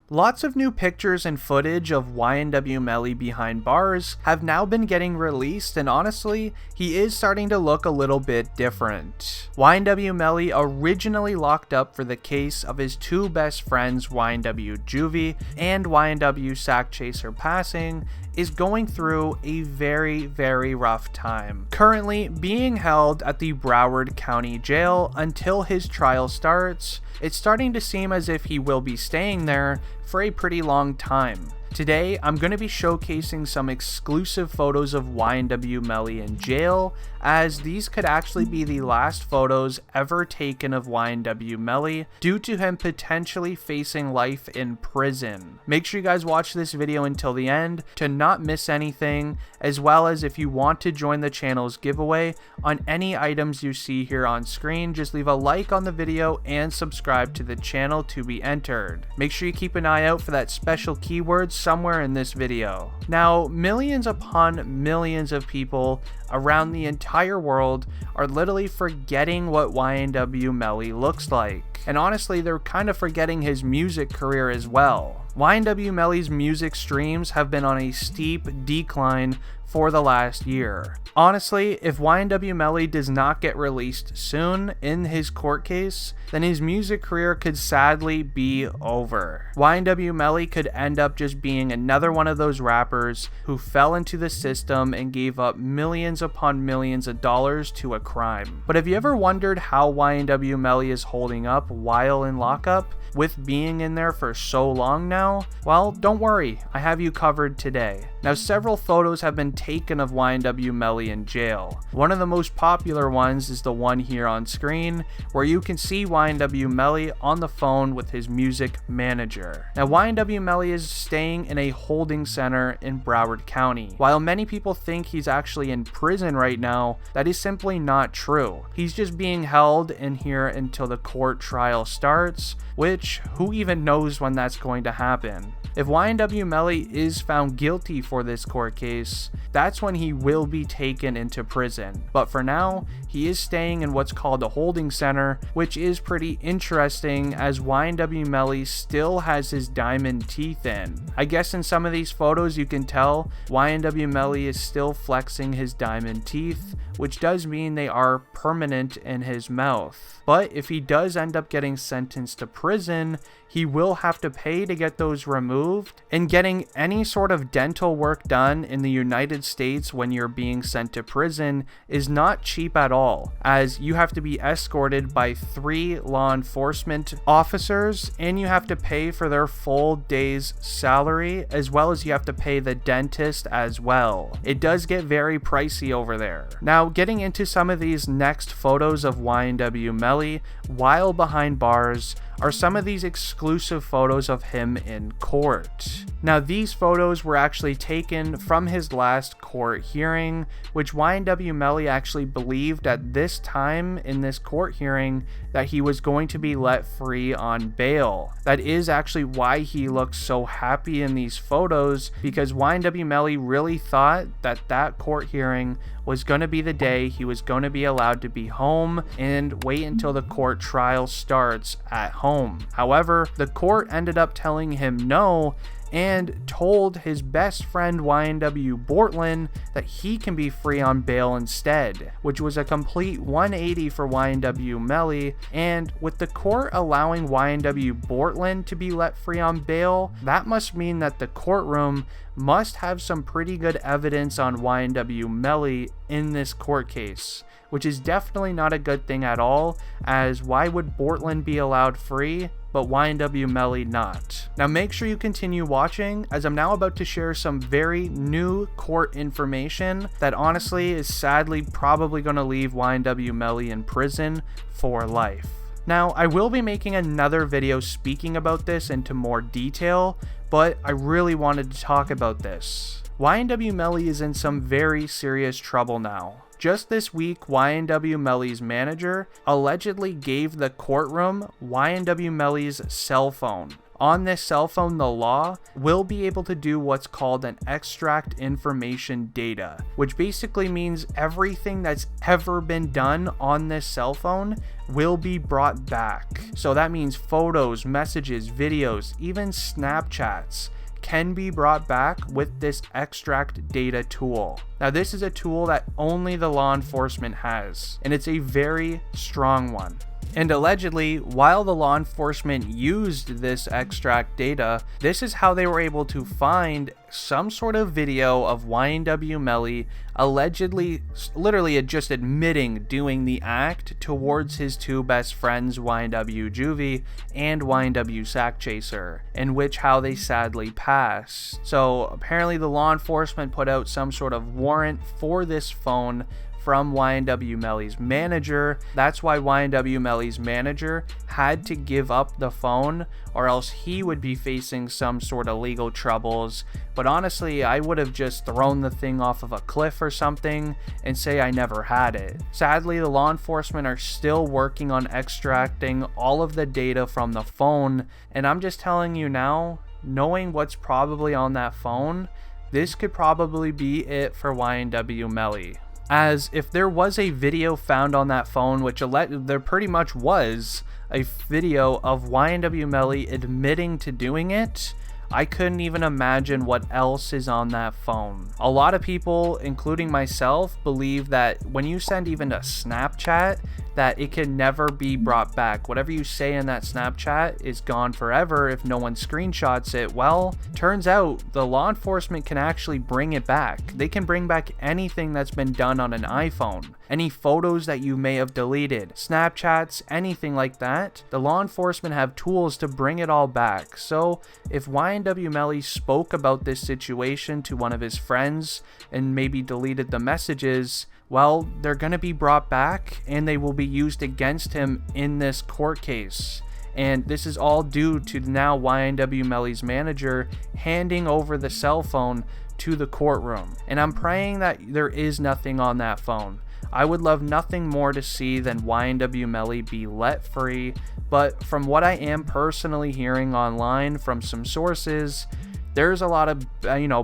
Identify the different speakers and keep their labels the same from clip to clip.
Speaker 1: Lots of new pictures and footage of YNW Melly behind bars have now been getting released, and honestly, he is starting to look a little bit different. YNW Melly originally locked up for the case of his two best friends YNW Juvy and YNW Sakchaser passing is going through a very rough time. Currently being held at the Broward County Jail until his trial starts, it's starting to seem as if he will be staying there for a pretty long time. Today, I'm going to be showcasing some exclusive photos of YNW Melly in jail, as these could actually be the last photos ever taken of YNW Melly due to him potentially facing life in prison. Make sure you guys watch this video until the end to not miss anything, as well as if you want to join the channel's giveaway on any items you see here on screen, just leave a like on the video and subscribe to the channel to be entered. Make sure you keep an eye out for that special keyword somewhere in this video. Now, millions upon millions of people around the entire world are literally forgetting what YNW Melly looks like. And honestly, they're kind of forgetting his music career as well. YNW Melly's music streams have been on a steep decline for the last year. Honestly, if YNW Melly does not get released soon in his court case, then his music career could sadly be over. YNW Melly could end up just being another one of those rappers who fell into the system and gave up millions upon millions of dollars to a crime. But have you ever wondered how YNW Melly is holding up while in lockup, with being in there for so long now? Well, don't worry, I have you covered today. Now, several photos have been taken of YNW Melly in jail. One of the most popular ones is the one here on screen, where you can see YNW Melly on the phone with his music manager. Now, YNW Melly is staying in a holding center in Broward County. While many people think he's actually in prison right now, that is simply not true. He's just being held in here until the court trial starts, which who even knows when that's going to happen. If YNW Melly is found guilty for this court case, that's when he will be taken into prison. But for now, he is staying in what's called a holding center, which is pretty interesting as YNW Melly still has his diamond teeth in. I guess in some of these photos you can tell YNW Melly is still flexing his diamond teeth, which does mean they are permanent in his mouth. But if he does end up getting sentenced to prison, he will have to pay to get those removed, and getting any sort of dental work done in the United States when you're being sent to prison is not cheap at all, as you have to be escorted by 3 law enforcement officers, and you have to pay for their full day's salary, as well as you have to pay the dentist as well. It does get very pricey over there. Now, getting into some of these next photos of YNW Melly while behind bars are some of these exclusive photos of him in court. Now, these photos were actually taken from his last court hearing, which YNW Melly actually believed at this time in this court hearing that he was going to be let free on bail. That is actually why he looks so happy in these photos, because YNW Melly really thought that that court hearing was going to be the day he was going to be allowed to be home and wait until the court trial starts at home. However, the court ended up telling him no, and told his best friend YNW Bortlen that he can be free on bail instead, which was a complete 180 for YNW Melly. And with the court allowing YNW Bortlen to be let free on bail, that must mean that the courtroom must have some pretty good evidence on YNW Melly in this court case, which is definitely not a good thing at all, as why would Bortlen be allowed free but YNW Melly not? Now make sure you continue watching, as I'm now about to share some very new court information that honestly is sadly probably going to leave YNW Melly in prison for life. Now, I will be making another video speaking about this into more detail, but I really wanted to talk about this. YNW Melly is in some very serious trouble now. Just this week, YNW Melly's manager allegedly gave the courtroom YNW Melly's cell phone. On this cell phone, the law will be able to do what's called an extract information data, which basically means everything that's ever been done on this cell phone will be brought back. So that means photos, messages, videos, even Snapchats can be brought back with this extract data tool. Now, this is a tool that only the law enforcement has, and it's a very strong one. And allegedly, while the law enforcement used this extract data, this is how they were able to find some sort of video of YNW Melly allegedly, literally just admitting doing the act towards his two best friends, YNW Juvy and YNW Sakchaser, in which how they sadly passed. So apparently the law enforcement put out some sort of warrant for this phone from YNW Melly's manager. That's why YNW Melly's manager had to give up the phone, or else he would be facing some sort of legal troubles. But honestly, I would have just thrown the thing off of a cliff or something and say I never had it. Sadly, the law enforcement are still working on extracting all of the data from the phone, and I'm just telling you now, knowing what's probably on that phone, this could probably be it for YNW Melly. As if there was a video found on that phone, which there pretty much was a video of YNW Melly admitting to doing it, I couldn't even imagine what else is on that phone. A lot of people, including myself, believe that when you send even a Snapchat, that it can never be brought back. Whatever you say in that Snapchat is gone forever if no one screenshots it. Well, turns out the law enforcement can actually bring it back. They can bring back anything that's been done on an iPhone. Any photos that you may have deleted, Snapchats, anything like that. The law enforcement have tools to bring it all back. So if YNW Melly spoke about this situation to one of his friends and maybe deleted the messages, well, they're going to be brought back and they will be used against him in this court case. And this is all due to now YNW Melly's manager handing over the cell phone to the courtroom. And I'm praying that there is nothing on that phone. I would love nothing more to see than YNW Melly be let free, but from what I am personally hearing online from some sources, there's a lot of,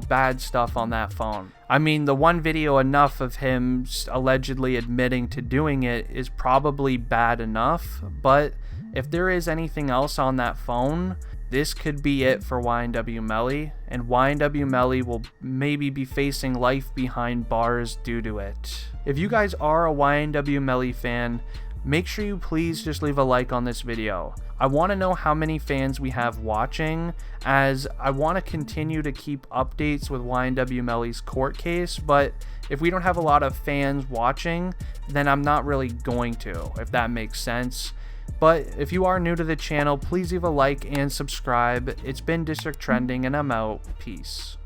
Speaker 1: bad stuff on that phone. I mean, the one video enough of him allegedly admitting to doing it is probably bad enough, but if there is anything else on that phone, this could be it for YNW Melly, and YNW Melly will maybe be facing life behind bars due to it. If you guys are a YNW Melly fan, make sure you please just leave a like on this video. I want to know how many fans we have watching, as I want to continue to keep updates with YNW Melly's court case, but if we don't have a lot of fans watching, then I'm not really going to, if that makes sense. But if you are new to the channel, please leave a like and subscribe. It's been District Trending, and I'm out. Peace.